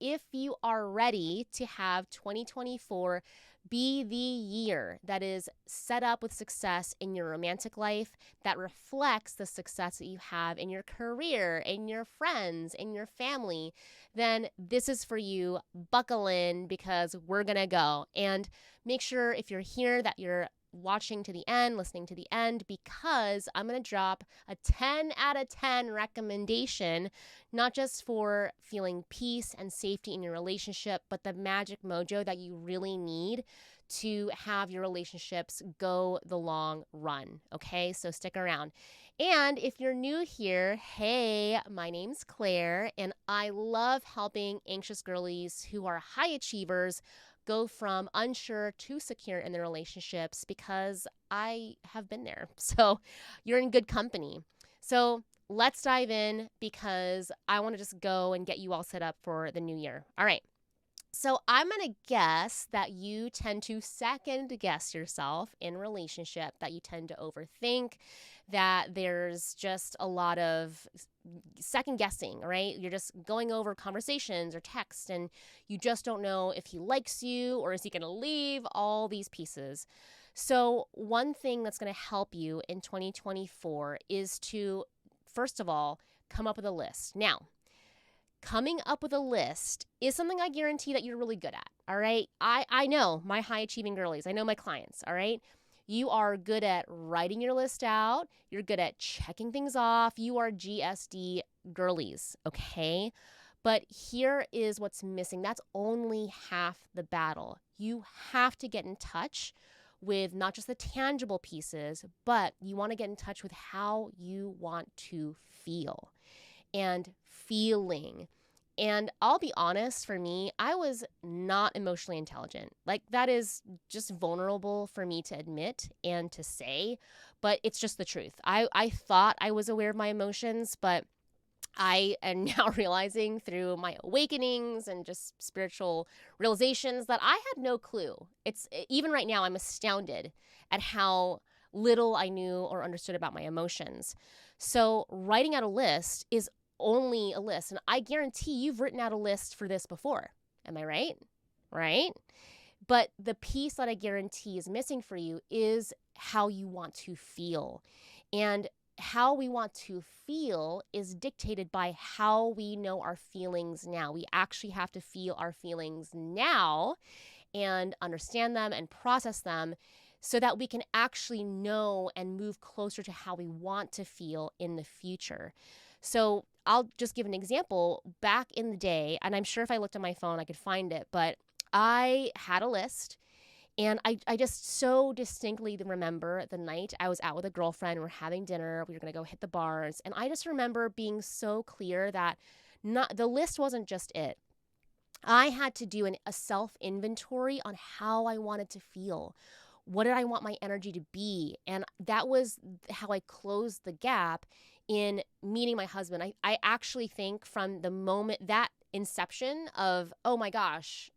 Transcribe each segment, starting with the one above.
if you are ready to have 2024 be the year that is set up with success in your romantic life, that reflects the success that you have in your career, in your friends, in your family, then this is for you. Buckle in because we're going to go. And make sure if you're here that you're watching to the end, listening to the end, because I'm going to drop a 10 out of 10 recommendation, not just for feeling peace and safety in your relationship, but the magic mojo that you really need to have your relationships go the long run. Okay, so stick around. And if you're new here, hey, my name's Claire, and I love helping anxious girlies who are high achievers go from unsure to secure in their relationships because I have been there. So you're in good company. So let's dive in because I want to just go and get you all set up for the new year. All right. So I'm going to guess that you tend to second guess yourself in relationship, that you tend to overthink, that there's just a lot of second guessing, right? You're just going over conversations or texts and you just don't know if he likes you or is he going to leave, all these pieces. So one thing that's going to help you in 2024 is to, first of all, come up with a list. Now, coming up with a list is something I guarantee that you're really good at, all right? I know my high achieving girlies. I know my clients, all right? You are good at writing your list out. You're good at checking things off. You are GSD girlies, okay? But here is what's missing. That's only half the battle. You have to get in touch with not just the tangible pieces, but you want to get in touch with how you want to feel. And feeling. And I'll be honest, for me, I was not emotionally intelligent. Like, that is just vulnerable for me to admit and to say, but it's just the truth. I thought I was aware of my emotions, but I am now realizing through my awakenings and just spiritual realizations that I had no clue. It's even right now, I'm astounded at how little I knew or understood about my emotions. So writing out a list is only a list. And I guarantee you've written out a list for this before. Am I right? Right? But the piece that I guarantee is missing for you is how you want to feel. And how we want to feel is dictated by how we know our feelings now. We actually have to feel our feelings now and understand them and process them so that we can actually know and move closer to how we want to feel in the future. So I'll just give an example. Back in the day, and I'm sure if I looked at my phone, I could find it, but I had a list. And I just so distinctly remember the night I was out with a girlfriend, we were having dinner, we were going to go hit the bars. And I just remember being so clear that the list wasn't just it. I had to do a self-inventory on how I wanted to feel. What did I want my energy to be? And that was how I closed the gap in meeting my husband. I actually think from the moment, that inception of, oh my gosh,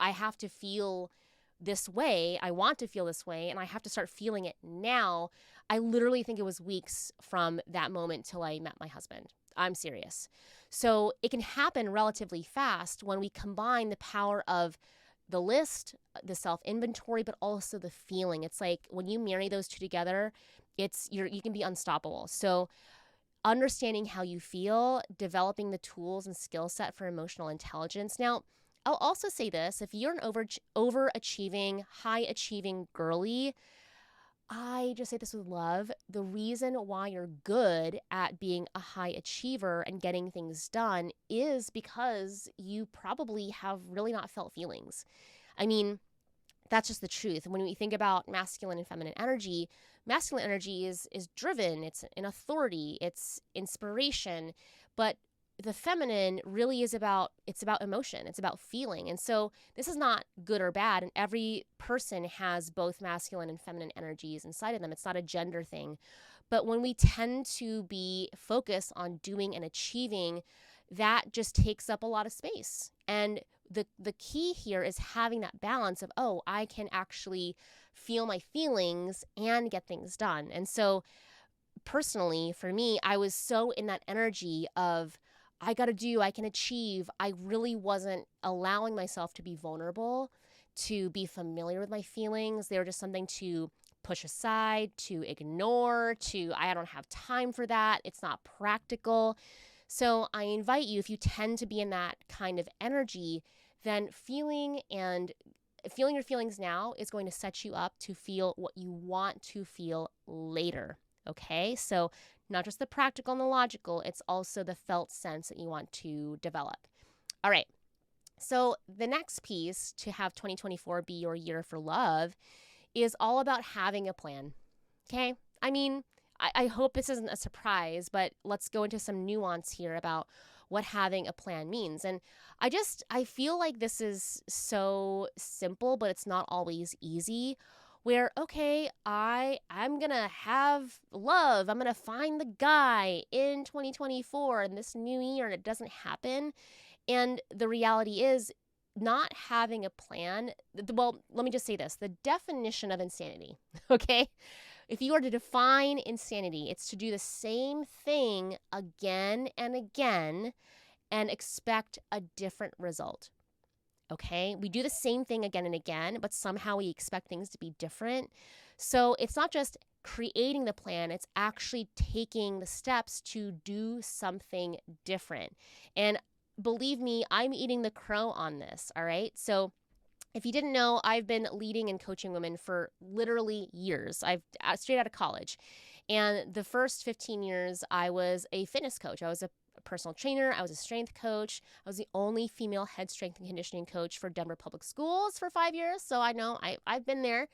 I have to feel this way, I want to feel this way, and I have to start feeling it now. I literally think it was weeks from that moment till I met my husband. I'm serious. So it can happen relatively fast when we combine the power of the list, the self-inventory, but also the feeling. It's like when you marry those two together, you can be unstoppable. So understanding how you feel, developing the tools and skill set for emotional intelligence. Now, I'll also say this, if you're an overachieving, high-achieving girly, I just say this with love, the reason why you're good at being a high achiever and getting things done is because you probably have really not felt feelings. I mean, that's just the truth. When we think about masculine and feminine energy, masculine energy is driven, it's an authority, it's inspiration, but the feminine really is about emotion, it's about feeling. And so this is not good or bad, and every person has both masculine and feminine energies inside of them. It's not a gender thing. But when we tend to be focused on doing and achieving, that just takes up a lot of space. And the key here is having that balance of, oh, I can actually feel my feelings and get things done. And so personally, for me, I was so in that energy of I got to do, I can achieve. I really wasn't allowing myself to be vulnerable, to be familiar with my feelings. They were just something to push aside, to ignore, I don't have time for that. It's not practical. So I invite you, if you tend to be in that kind of energy, then feeling your feelings now is going to set you up to feel what you want to feel later. Okay? So not just the practical and the logical, it's also the felt sense that you want to develop. All right. So the next piece to have 2024 be your year for love is all about having a plan. Okay? I mean, I hope this isn't a surprise, but let's go into some nuance here about what having a plan means. And I feel like this is so simple, but it's not always easy. Where, okay, I'm going to have love. I'm going to find the guy in 2024 in this new year, and it doesn't happen. And the reality is, not having a plan, well, let me just say this, the definition of insanity, okay? If you are to define insanity, it's to do the same thing again and again and expect a different result. Okay? We do the same thing again and again, but somehow we expect things to be different. So it's not just creating the plan, it's actually taking the steps to do something different. And believe me, I'm eating the crow on this, all right? So if you didn't know, I've been leading and coaching women for literally years. I've straight out of college. And the first 15 years, I was a fitness coach. I was a personal trainer. I was a strength coach. I was the only female head strength and conditioning coach for Denver Public Schools for 5 years. So I know I've been there.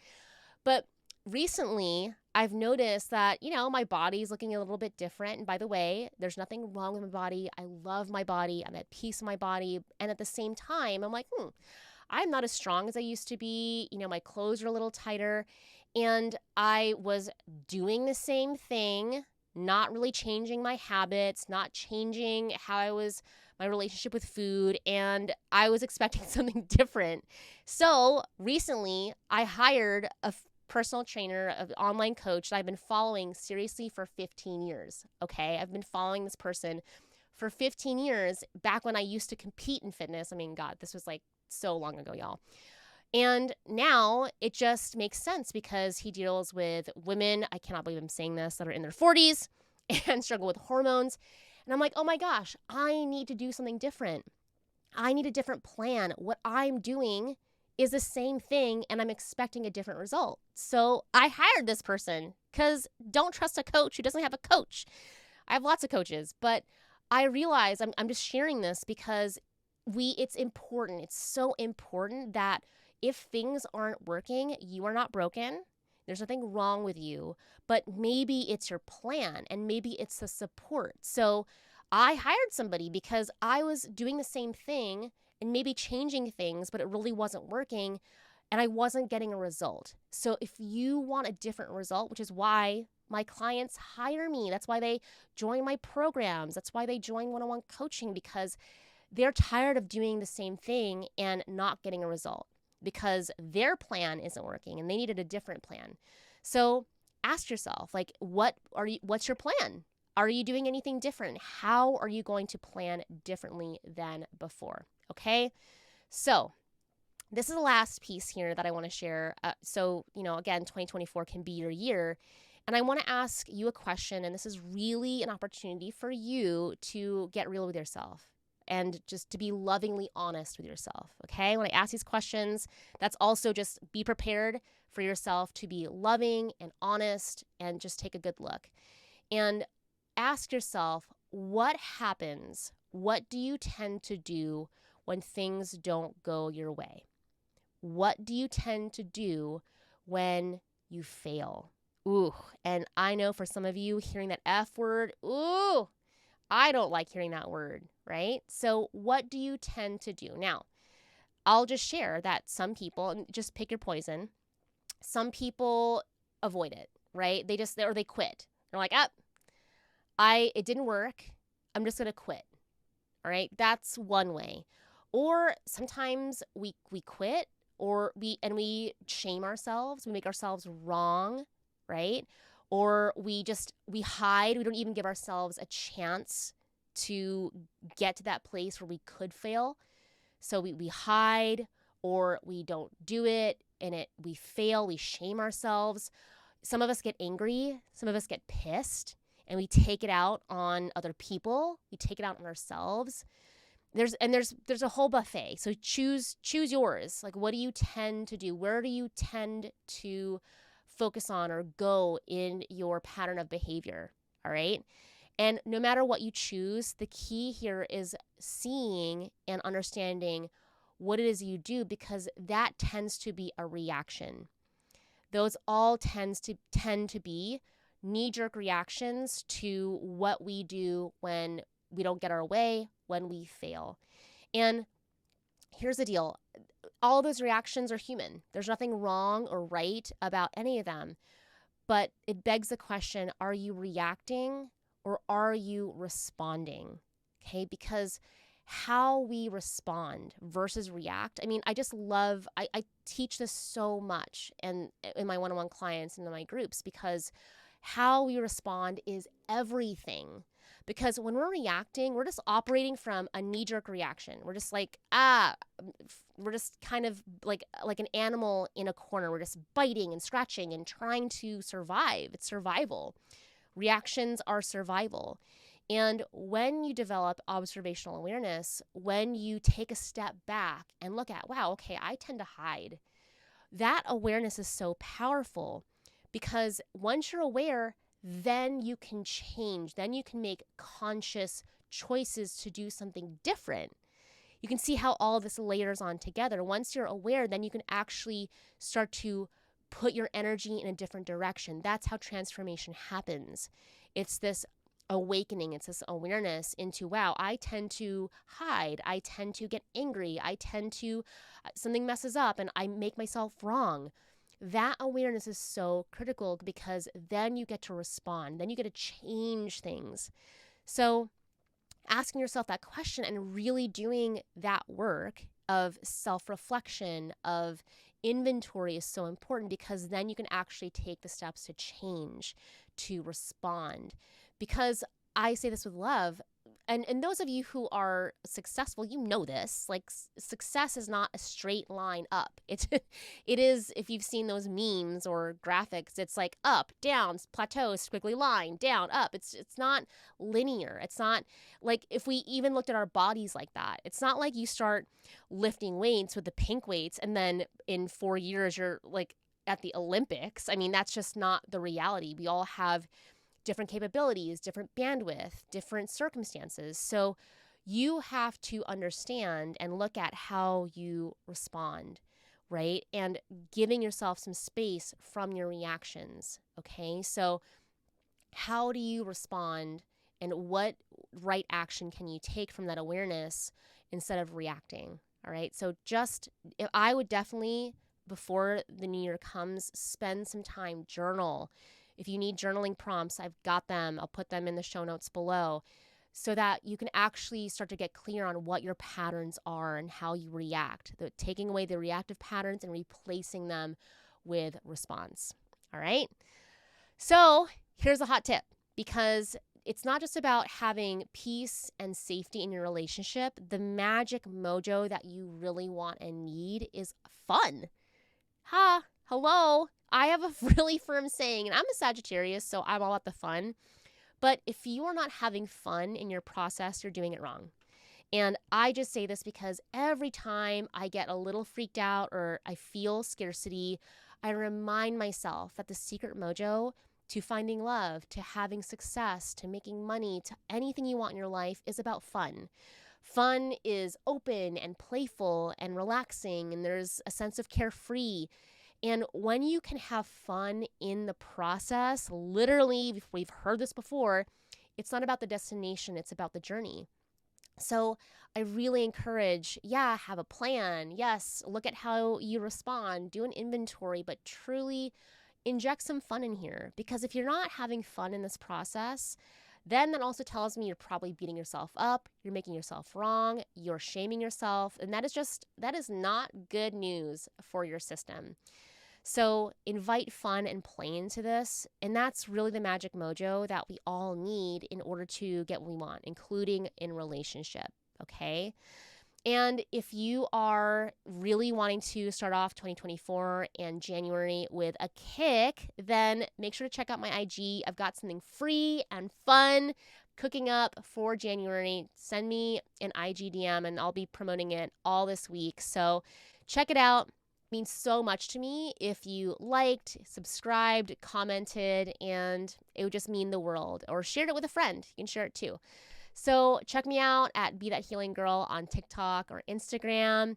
But recently, I've noticed that, my body's looking a little bit different. And by the way, there's nothing wrong with my body. I love my body. I'm at peace in my body. And at the same time, I'm like, I'm not as strong as I used to be. My clothes are a little tighter. And I was doing the same thing, not really changing my habits, not changing my relationship with food. And I was expecting something different. So recently, I hired a personal trainer, an online coach that I've been following seriously for 15 years. Okay. I've been following this person for 15 years, back when I used to compete in fitness. I mean, God, this was like so long ago, y'all. And now it just makes sense because he deals with women, I cannot believe I'm saying this, that are in their 40s and struggle with hormones. And I'm like, oh my gosh, I need to do something different. I need a different plan. What I'm doing is the same thing and I'm expecting a different result. So I hired this person because don't trust a coach who doesn't have a coach. I have lots of coaches, but I realize I'm just sharing this because it's important. It's so important that if things aren't working, you are not broken. There's nothing wrong with you, but maybe it's your plan and maybe it's the support. So I hired somebody because I was doing the same thing and maybe changing things, but it really wasn't working and I wasn't getting a result. So if you want a different result, which is why my clients hire me, that's why they join my programs, that's why they join one-on-one coaching, because they're tired of doing the same thing and not getting a result because their plan isn't working and they needed a different plan. So ask yourself, what's your plan? Are you doing anything different? How are you going to plan differently than before? Okay. So this is the last piece here that I want to share. Again, 2024 can be your year. And I want to ask you a question, and this is really an opportunity for you to get real with yourself and just to be lovingly honest with yourself, okay? When I ask these questions, that's also just be prepared for yourself to be loving and honest and just take a good look. And ask yourself, what happens? What do you tend to do when things don't go your way? What do you tend to do when you fail? Ooh, and I know for some of you hearing that F word, ooh, I don't like hearing that word, right? So what do you tend to do? Now, I'll just share that some people, and just pick your poison, some people avoid it, right? They quit. They're like, it didn't work. I'm just going to quit. All right. That's one way. Or sometimes we quit or we shame ourselves. We make ourselves wrong, right? Or we hide. We don't even give ourselves a chance to get to that place where we could fail. So we hide, or we don't do it, and we fail, we shame ourselves. Some of us get angry, some of us get pissed, and we take it out on other people, we take it out on ourselves. There's a whole buffet. So choose yours. Like, what do you tend to do? Where do you tend to focus on or go in your pattern of behavior? All right. And no matter what you choose, the key here is seeing and understanding what it is you do, because that tends to be a reaction. Those all tend to be knee-jerk reactions to what we do when we don't get our way, when we fail. And here's the deal. All of those reactions are human. There's nothing wrong or right about any of them. But it begs the question, are you reacting or are you responding? Okay, because how we respond versus react. I mean, I just love, I teach this so much and in my one-on-one clients and in my groups, because how we respond is everything. Because when we're reacting, we're just operating from a knee-jerk reaction. We're just like, we're just kind of like an animal in a corner. We're just biting and scratching and trying to survive. It's survival. Reactions are survival. And when you develop observational awareness, when you take a step back and look at, wow, okay, I tend to hide, that awareness is so powerful, because once you're aware, then you can change. Then you can make conscious choices to do something different. You can see how all of this layers on together. Once you're aware, then you can actually start to put your energy in a different direction. That's how transformation happens. It's this awakening. It's this awareness into, wow, I tend to hide. I tend to get angry. I tend to, something messes up and I make myself wrong. That awareness is so critical, because then you get to respond. Then you get to change things. So asking yourself that question and really doing that work of self-reflection, of inventory, is so important, because then you can actually take the steps to change, to respond. Because I say this with love, and those of you who are successful, you know this, like success is not a straight line up. It is, if you've seen those memes or graphics, it's like up, down, plateau, squiggly line, down, up. It's not linear. It's not like, if we even looked at our bodies like that, it's not like you start lifting weights with the pink weights and then in 4 years you're like at the Olympics. I mean, that's just not the reality. We all have different capabilities, different bandwidth, different circumstances. So you have to understand and look at how you respond, right? And giving yourself some space from your reactions, okay? So how do you respond, and what right action can you take from that awareness instead of reacting, all right? So I would definitely, before the new year comes, spend some time, journal. If you need journaling prompts, I've got them. I'll put them in the show notes below, so that you can actually start to get clear on what your patterns are and how you react. Taking away the reactive patterns and replacing them with response. All right? So here's a hot tip, because it's not just about having peace and safety in your relationship. The magic mojo that you really want and need is fun. Hello. I have a really firm saying, and I'm a Sagittarius, so I'm all about the fun. But if you are not having fun in your process, you're doing it wrong. And I just say this because every time I get a little freaked out or I feel scarcity, I remind myself that the secret mojo to finding love, to having success, to making money, to anything you want in your life is about fun. Fun is open and playful and relaxing, and there's a sense of carefree. And when you can have fun in the process, literally, we've heard this before, it's not about the destination, it's about the journey. So I really encourage, have a plan. Yes, look at how you respond, do an inventory, but truly inject some fun in here. Because if you're not having fun in this process, then that also tells me you're probably beating yourself up, you're making yourself wrong, you're shaming yourself, and that is not good news for your system. So invite fun and play into this. And that's really the magic mojo that we all need in order to get what we want, including in relationship. Okay. And if you are really wanting to start off 2024 and January with a kick, then make sure to check out my IG. I've got something free and fun cooking up for January. Send me an IG DM and I'll be promoting it all this week. So check it out. It means so much to me if you liked, subscribed, commented, and it would just mean the world. Or shared it with a friend. You can share it too. So check me out at Be That Healing Girl on TikTok or Instagram.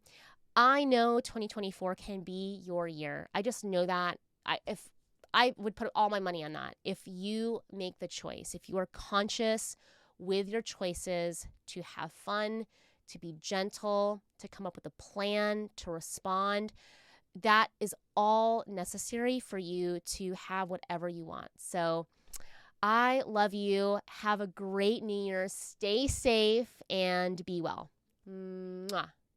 I know 2024 can be your year. I just know that. If I would put all my money on that. If you make the choice, if you are conscious with your choices to have fun, to be gentle, to come up with a plan, to respond, that is all necessary for you to have whatever you want. So I love you. Have a great New Year. Stay safe and be well. Mwah.